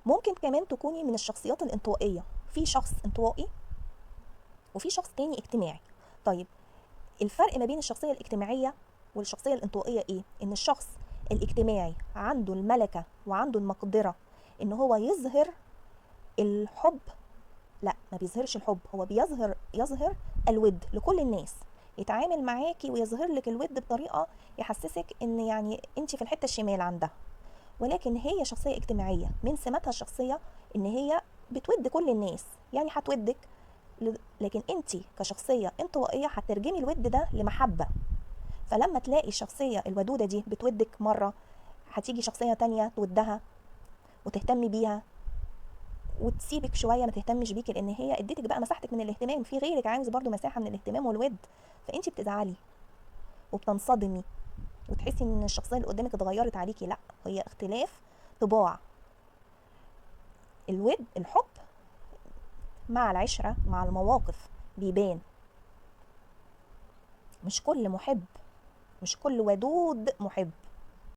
ممكن كمان تكوني من الشخصيات الانطوائيه، في شخص انطوائي وفي شخص تاني اجتماعي. طيب الفرق ما بين الشخصيه الاجتماعيه والشخصيه الانطوائيه ايه؟ ان الشخص الاجتماعي عنده الملكه وعنده المقدره ان هو يظهر الحب. لا، ما بيظهرش الحب، هو يظهر الود لكل الناس، يتعامل معاكي ويظهر لك الود بطريقه يحسسك ان يعني انت في الحته الشمال عندها. ولكن هي شخصيه اجتماعيه، من سماتها الشخصيه ان هي بتود كل الناس، يعني هتودك. لكن انت كشخصيه انطوائيه هترجمي الود ده لمحبه. فلما تلاقي الشخصيه الودوده دي بتودك مره، هتيجي شخصيه تانية تودها وتهتمي بيها وتسيبك شويه ما تهتمش بيكي، لان هي اديتك بقى مساحتك من الاهتمام. في غيرك عاوز برضو مساحه من الاهتمام والود، فانت بتزعلي وبتنصدمي وتحسي ان الشخصيه اللي قدامك اتغيرت عليكي. لا، هي اختلاف طباع. الحب مع العشره مع المواقف بيبان. مش كل محب، مش كل ودود محب.